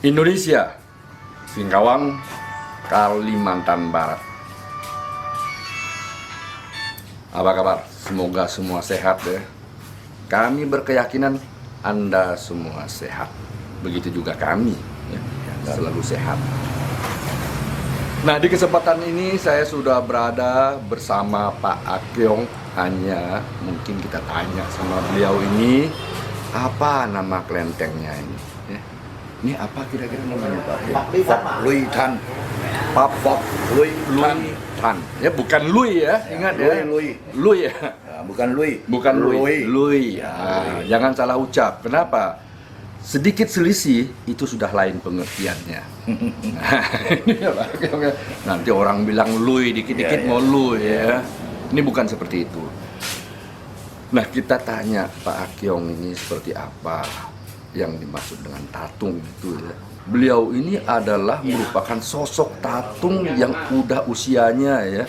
Indonesia, Singkawang, Kalimantan Barat. Apa kabar? Semoga semua sehat ya. Kami berkeyakinan Anda semua sehat. Begitu juga kami ya, selalu sehat. Nah, di kesempatan ini saya sudah berada bersama Pak Akyong. Hanya mungkin kita tanya sama beliau ini, apa nama kelentengnya ini? Ya. Ini apa kira-kira namanya Pak? Fok Lui Tan. Pak Fok Lui Tan. Ya, bukan Lui ya, ingat ya. Lui ya. Bukan Lui. Bukan Lui. Lui. Ya, Nah, jangan salah ucap. Kenapa? Sedikit selisih itu sudah lain pengertiannya. Nah, ini ya, Pak. Nanti orang bilang Lui, dikit-dikit mau Lui ya. Ini bukan seperti itu. Nah, kita tanya Pak Akyong ini seperti apa yang dimaksud dengan tatung itu ya. Beliau ini adalah merupakan sosok tatung yang udah usianya ya,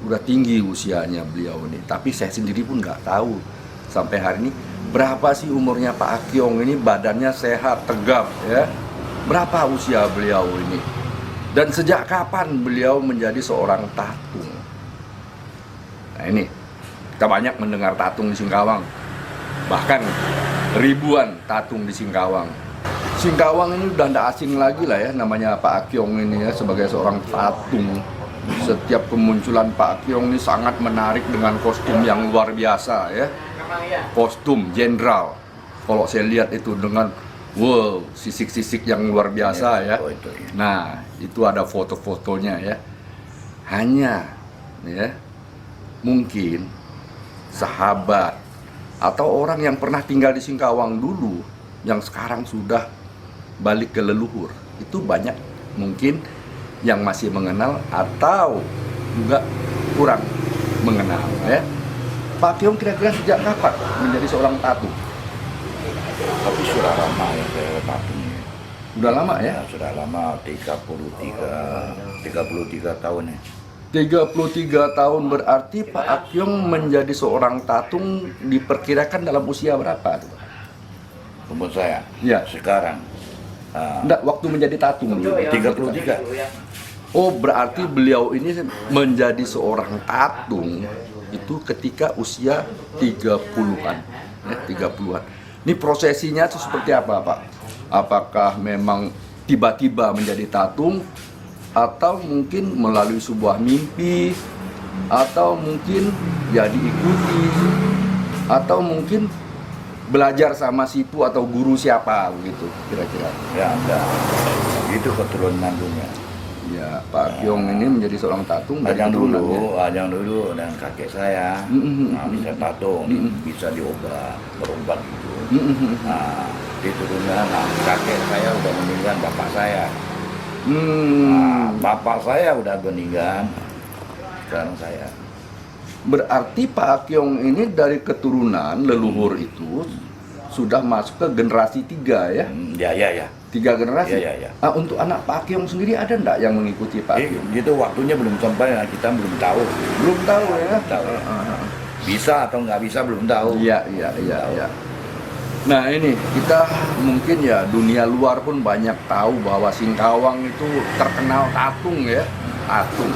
udah tinggi usianya beliau ini. Tapi saya sendiri pun nggak tahu sampai hari ini berapa sih umurnya Pak Akyong ini, badannya sehat, tegap ya. Berapa usia beliau ini? Dan sejak kapan beliau menjadi seorang tatung? Nah ini, kita banyak mendengar tatung di Singkawang. Bahkan ribuan tatung di Singkawang. Singkawang ini udah tidak asing lagi lah ya, namanya Pak Akyong ini ya, sebagai seorang tatung. Setiap kemunculan Pak Akyong ini sangat menarik dengan kostum yang luar biasa ya. Kostum jenderal. Kalau saya lihat itu dengan wow, sisik-sisik yang luar biasa ya. Nah, itu ada foto-fotonya ya. Hanya ya, mungkin sahabat atau orang yang pernah tinggal di Singkawang dulu yang sekarang sudah balik ke leluhur, itu banyak mungkin yang masih mengenal atau juga kurang mengenal ya. Pak Akyong kira-kira sejak kapan menjadi seorang tatung? Tapi sudah lama ya saya tatungnya. Udah lama ya? Sudah lama, 33 tahun ya. 33 tahun berarti Pak Akyong menjadi seorang tatung diperkirakan dalam usia berapa? Umur saya Ya. sekarang Enggak, waktu menjadi tatung dulu. 33. Oh, berarti beliau ini menjadi seorang tatung itu ketika usia 30-an. Ya, 30-an. Ini prosesinya itu seperti apa, Pak? Apakah memang tiba-tiba menjadi tatung atau mungkin melalui sebuah mimpi atau mungkin ya diikuti atau mungkin belajar sama sipu atau guru siapa begitu kira-kira? Ya, enggak. Itu keturunan dunia. Ya, Pak Akyong ini menjadi seorang tatung dari Ajang keturunan, dulu dan kakek saya bisa tatung, bisa diobat, berobat gitu. Nah, di turunan kakek saya udah meninggal, bapak saya. Bapak saya udah meninggal, sekarang saya. Berarti Pak Akyong ini dari keturunan leluhur itu sudah masuk ke generasi 3 ya? Ya. 3 generasi? Ya. Nah, untuk anak Pak Akyong sendiri ada enggak yang mengikuti Pak Akyong? Gitu waktunya belum sampai, kita belum tahu. Belum tahu ya? Tahu. Bisa atau nggak bisa belum tahu. Iya. Nah ini kita mungkin ya dunia luar pun banyak tahu bahwa Singkawang itu terkenal tatung ya, tatung.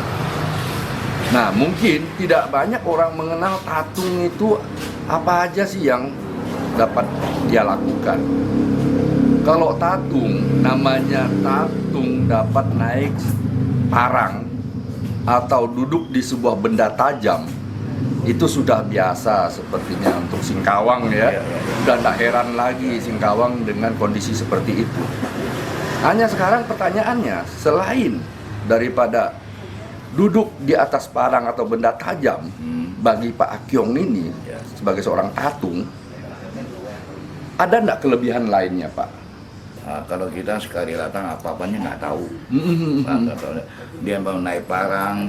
Nah mungkin tidak banyak orang mengenal tatung itu apa aja sih yang dapat dia lakukan. Kalau tatung, namanya tatung dapat naik parang atau duduk di sebuah benda tajam. Itu sudah biasa sepertinya untuk Singkawang ya. Udah tidak heran lagi Singkawang dengan kondisi seperti itu. Hanya sekarang pertanyaannya, selain daripada duduk di atas parang atau benda tajam, bagi Pak Akyong ini sebagai seorang tatung, ada enggak kelebihan lainnya Pak? Nah, kalau kita sekali datang apa-apanya nggak tahu. Dia mau naik parang,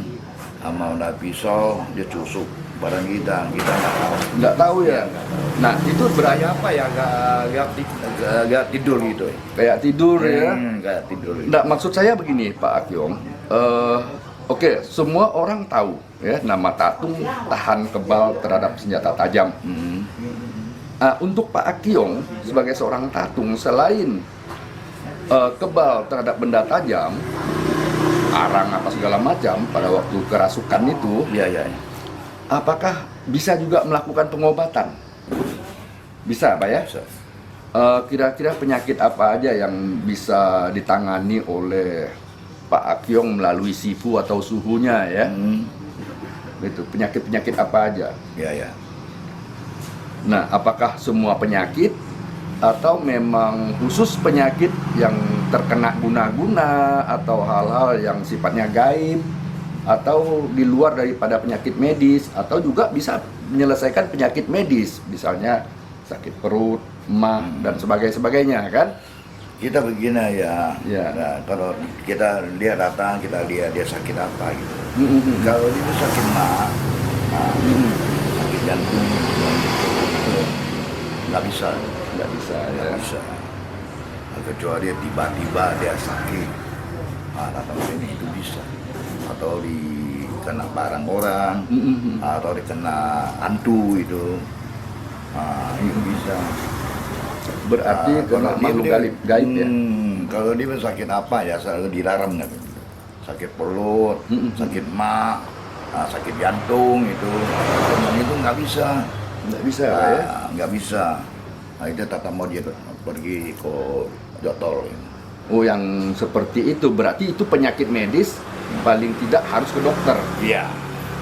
mau naik pisau, dia tusuk barang kita nggak tahu. Nggak tahu ya. Nah itu berarti apa ya, nggak tidur gitu. Kayak tidur ya. Nggak tidur. Nggak, maksud saya begini Pak Akyong. Oke, semua orang tahu ya nama tatung tahan kebal terhadap senjata tajam. Untuk Pak Akyong sebagai seorang tatung, selain kebal terhadap benda tajam, arang apa segala macam pada waktu kerasukan itu, Iya, iya. apakah bisa juga melakukan pengobatan? Bisa, Pak ya? Bisa. Kira-kira penyakit apa aja yang bisa ditangani oleh Pak Akyong melalui sifu atau suhunya ya? Gitu, penyakit-penyakit apa aja? Iya, iya. Nah, apakah semua penyakit atau memang khusus penyakit yang terkena guna-guna atau hal-hal yang sifatnya gaib atau di luar daripada penyakit medis atau juga bisa menyelesaikan penyakit medis, misalnya sakit perut, emah dan sebagainya kan? Kita begini ya. Ya. Nah, kalau dia datang, kita lihat dia sakit apa gitu. Kalau dia sakit mah, sakit jantung, nggak bisa. Nggak bisa ya. Nggak bisa. Kecuali dia tiba-tiba dia sakit, datang sini itu bisa. Atau dikena barang orang, atau dikena hantu itu, itu bisa. Berarti kena makhluk gaib ya? Kalau dia sakit apa ya selalu dilarang nggak? Sakit perut, sakit mah, sakit jantung itu, itu nggak bisa. Nggak bisa ya? Nggak bisa. Nah, itu tata mau dia pergi ke dokter. Oh, yang seperti itu berarti itu penyakit medis paling tidak harus ke dokter. Iya.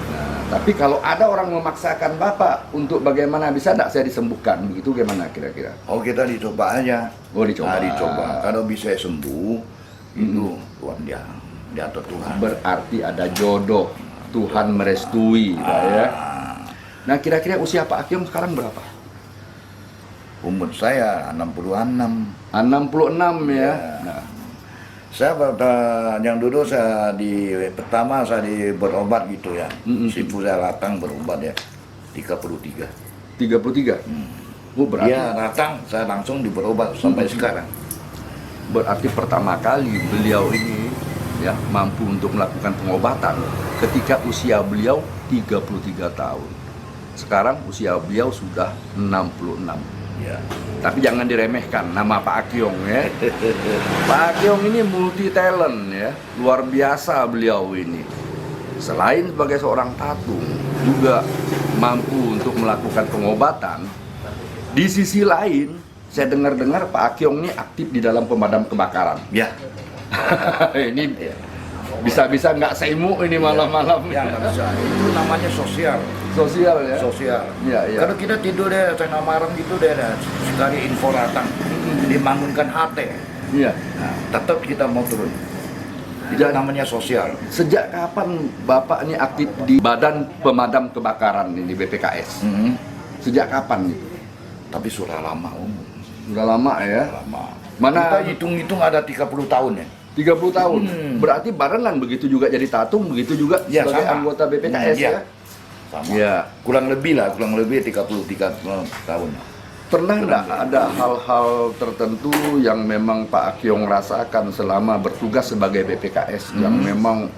Nah, tapi kalau ada orang memaksakan Bapak untuk bagaimana bisa tidak saya disembuhkan, begitu gimana kira-kira? Oh, kita dicoba aja. Oh, dicoba. Nah, dicoba. Kalau bisa sembuh, itu Tuhan dia atur Tuhan. Berarti ada jodoh, Tuhan merestui, Pak ya. Nah, kira-kira usia Pak Akyong sekarang berapa? Umur saya 66. 66 ya. Ya. Nah, Saya yang dulu pertama saya berobat gitu ya. Sifu saya datang berobat ya 33. 33. Oh, berarti Dia datang saya langsung berobat sampai sekarang. berarti pertama kali beliau ini ya mampu untuk melakukan pengobatan ketika usia beliau 33 tahun. Sekarang usia beliau sudah 66. Ya. Tapi jangan diremehkan nama Pak Akyong ya. Pak Akyong ini multi talent ya, luar biasa beliau ini. Selain sebagai seorang tatung, juga mampu untuk melakukan pengobatan. Di sisi lain, saya dengar-dengar Pak Akyong ini aktif di dalam pemadam kebakaran. Ya. Ini bisa-bisa nggak semu ini malam-malam. Ya nggak bisa. Itu namanya sosial. Sosial ya. Sosial. Iya, iya. Kalau kita tidur deh tengah malam gitu deh, sekali info datang, dibangunkan hati. Iya. Nah, tetap kita mau turun. Itu namanya sosial. Sejak kapan Bapak ini aktif di Badan Pemadam Kebakaran ini BPKS? Sejak kapan itu? Tapi sudah lama Sudah lama ya. lama. Mana- Kita hitung-hitung ada 30 tahun ya. 30 tahun. Berarti barengan begitu juga jadi tatung, begitu juga Ya, sebagai sama. anggota BPKS Iya. ya. Sama. Iya. Kurang lebih 33 tahun. Pernah nggak ada hal-hal tertentu yang memang Pak Akyong rasakan selama bertugas sebagai BPKS yang memang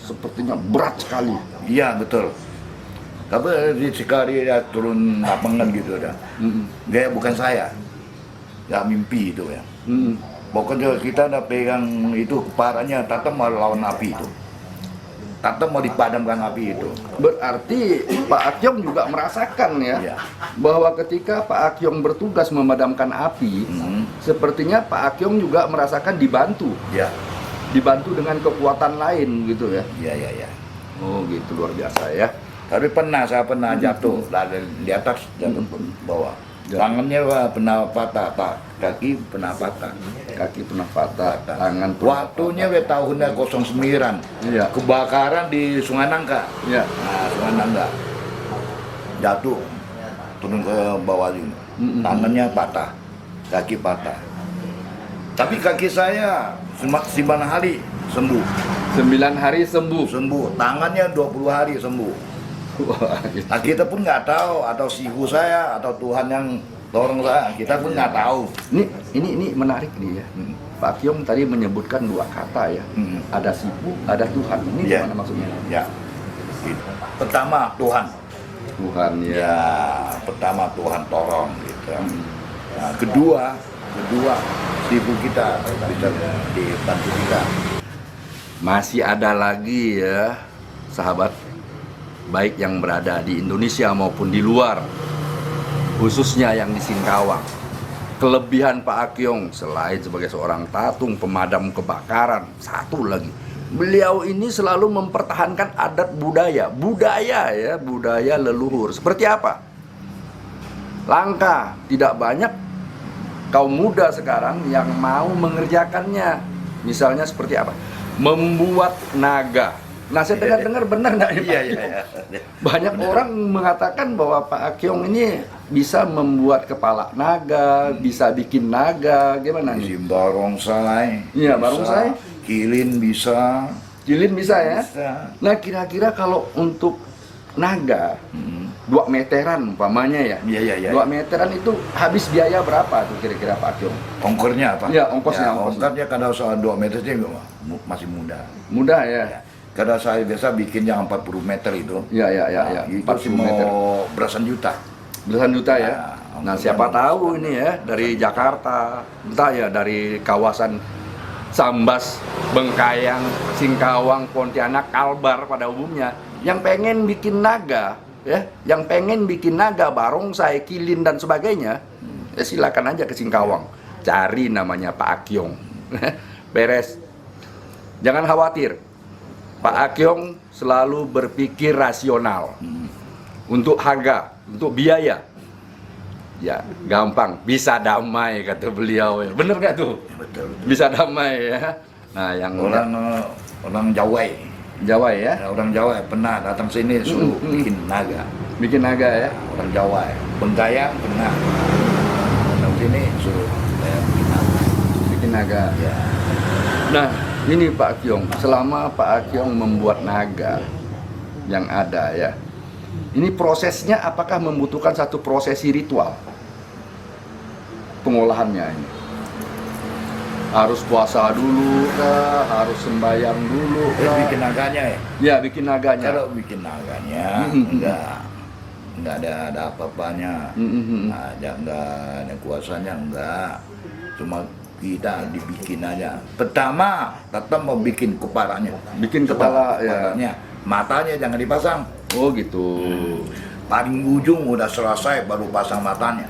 sepertinya berat sekali? Iya betul. Tapi sekali dia turun lapangan gitu dah. Dia bukan saya. Ya mimpi itu ya. Pokoknya kita udah pegang itu keparanya, Tata mau lawan api itu. Tata mau dipadamkan api itu. Berarti Pak Akyong juga merasakan ya, Iya. bahwa ketika Pak Akyong bertugas memadamkan api, sepertinya Pak Akyong juga merasakan dibantu dengan kekuatan lain gitu ya. Iya. Oh gitu, luar biasa ya. Tapi saya pernah jatuh dari di atas jatuh ke bawah. Ya. Tangannya pernah patah, kaki pernah patah. Kaki pernah patah, tangan pernah Waktunya tahunnya 09. Iya. Kebakaran di Sungai Nangka. Ya. Nah, Sungai Nangka. Jatuh, turun ke bawah ini. Tangannya patah, kaki patah. Tapi kaki saya 9 hari sembuh. 9 hari sembuh. Sembuh. Tangannya 20 hari sembuh. Wah, gitu. Nah, kita pun nggak tahu, atau sihu saya, atau Tuhan yang dorong saya, kita pun nggak tahu. Ini menarik nih ya. Pak Akyong tadi menyebutkan 2 kata ya. Ada sipu, ada Tuhan. Ini Iya. gimana maksudnya? Ya. Gitu. Pertama Tuhan. Tuhan ya. Ya, pertama Tuhan tolong gitu. Nah, kedua kedua ibu kita bisa dibantu kita. Masih ada lagi ya sahabat, baik yang berada di Indonesia maupun di luar, khususnya yang di Singkawang. Kelebihan Pak Akyong selain sebagai seorang tatung pemadam kebakaran, satu lagi, beliau ini selalu mempertahankan adat budaya leluhur. Seperti apa? Langka, tidak banyak kaum muda sekarang yang mau mengerjakannya. Misalnya seperti apa? Membuat naga. Nah, saya dengar benar nggak ya, Pak Akyong? Banyak orang mengatakan bahwa Pak Akyong ini bisa membuat kepala naga, bisa bikin naga, gimana nih? Barongsai. Iya, barongsai. Kilin bisa. Kilin bisa ya? Bisa. Nah, kira-kira kalau untuk naga, 2 meteran umpamanya ya? Iya. 2 meteran itu habis biaya berapa tuh kira-kira Pak Akyong? Ongkornya apa? Ya, ongkosnya. Ongkosnya kalau soal 2 meter sih masih mudah. Mudah ya? Karena saya biasa bikin yang 40 meter itu. Ya. Itu 40 mau meter. belasan juta. Belasan juta ya? Ya, Nah, siapa tahu ini ya, dari Jakarta, entah ya dari kawasan Sambas, Bengkayang, Singkawang, Pontianak, Kalbar pada umumnya, yang pengen bikin naga, ya, yang pengen bikin naga, barongsai, kilin dan sebagainya, ya silakan aja ke Singkawang, cari namanya Pak Akyong, beres. Jangan khawatir, Pak Akyong selalu berpikir rasional untuk harga, untuk biaya. Ya, gampang, bisa damai kata beliau ya. Bener gak tuh? Betul. Bisa damai ya. Nah, yang orang Jawa. Jawa ya, Orang Jawa pernah datang sini suruh bikin naga. bikin naga ya. Orang Jawa. Bengkayang pernah datang sini suruh bikin naga. Bikin naga. Ya. Nah, ini Pak Akyong, selama Pak Akyong membuat naga yang ada ya, ini prosesnya apakah membutuhkan satu prosesi ritual pengolahannya ini? Harus puasa dulu kah? Harus sembahyang dulu kah? Bikin naganya ya? Ya, bikin naganya. Kalau bikin naganya enggak ada apa-apanya. Enggak ada kuasanya, enggak. Cuma kita dibikin aja. Pertama, tetap mau bikin kepalanya. Bikin kepalanya. Matanya jangan dipasang. Oh gitu. Paling ujung udah selesai baru pasang matanya.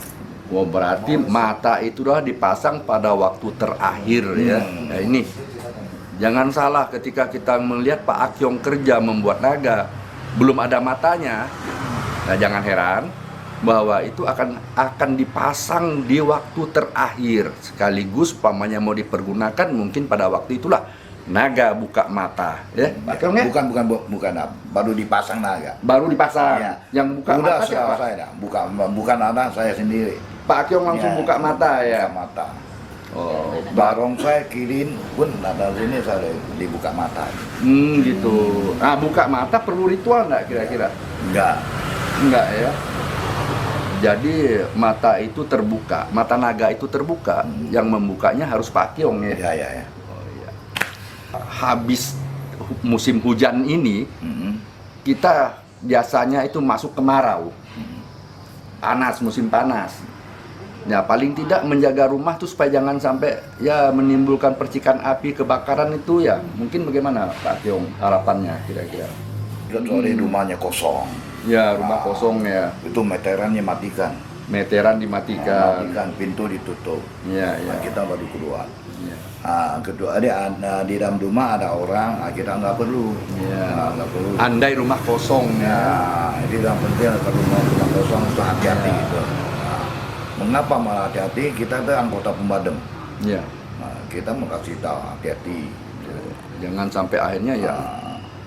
Wah, berarti mata itu udah dipasang pada waktu terakhir ya. Nah, ini jangan salah ketika kita melihat Pak Akyong kerja membuat naga belum ada matanya. Nah, jangan heran bahwa itu akan dipasang di waktu terakhir, sekaligus pamannya mau dipergunakan mungkin pada waktu itulah naga buka mata ya. Pak Akyong ya? Bukan, baru dipasang naga. Baru dipasang. Ya. Yang buka udah mata siapa? saya dah. Bukan anak saya sendiri. Pak Akyong langsung buka mata ya. Buka mata. Oh, Barongsai, kilin pun ada sini saya dibuka mata. Gitu. Nah, buka mata perlu ritual nggak kira-kira? Enggak ya. Jadi mata itu terbuka, mata naga itu terbuka, yang membukanya harus Pak Akyong ya. Ya. Oh, iya. Habis musim hujan ini, kita biasanya itu masuk kemarau, panas, musim panas. Ya paling tidak menjaga rumah tuh supaya jangan sampai ya menimbulkan percikan api, kebakaran itu ya. Mungkin bagaimana Pak Akyong harapannya kira-kira? Kecuali rumahnya kosong. Ya rumah kosong ya. Itu meterannya matikan. Meteran dimatikan. Matikan, pintu ditutup. Ya. Nah, kita baru keluar. Ya. Kedua di dalam rumah ada orang, kita nggak perlu. Ya. Nggak perlu. Andai rumah kosong ya. Jadi yang penting kalau rumah kosong itu hati-hati gitu. Mengapa malah hati-hati? Kita itu anggota pemadam. Ya. Nah, kita mau kasih tahu hati-hati. Jangan sampai akhirnya ya.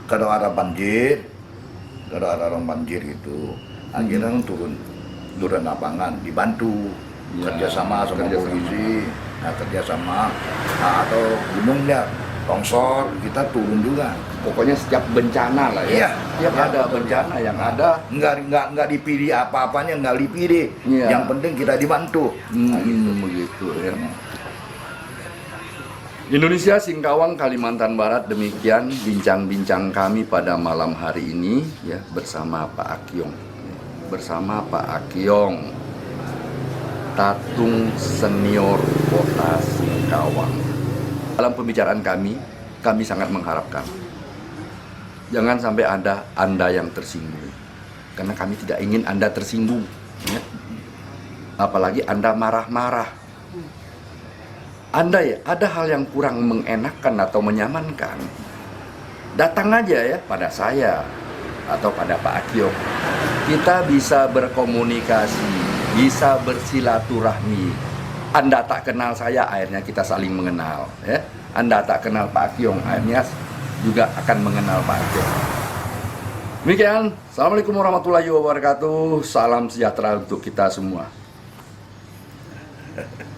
Kalau ada banjir, orang banjir gitu, akhirnya turun lapangan, dibantu, kerjasama sama polisi, kerjasama, atau gunungnya longsor, kita turun juga. Pokoknya setiap bencana lah ya. Setiap ada bencana yang ada. Nggak dipilih apa-apanya, nggak dipilih. Yang penting kita dibantu. Gitu. Begitu ya. Indonesia, Singkawang, Kalimantan Barat, demikian bincang-bincang kami pada malam hari ini ya bersama Pak Akyong. Bersama Pak Akyong, Tatung Senior Kota Singkawang. Dalam pembicaraan kami sangat mengharapkan jangan sampai ada Anda yang tersinggung, karena kami tidak ingin Anda tersinggung, ya. Apalagi Anda marah-marah. Anda ya ada hal yang kurang mengenakan atau menyamankan, datang aja ya pada saya atau pada Pak Akyong. Kita bisa berkomunikasi, bisa bersilaturahmi. Anda tak kenal saya, akhirnya kita saling mengenal, ya. Anda tak kenal Pak Akyong, akhirnya juga akan mengenal Pak Akyong. Demikian, Assalamualaikum warahmatullahi wabarakatuh. Salam sejahtera untuk kita semua.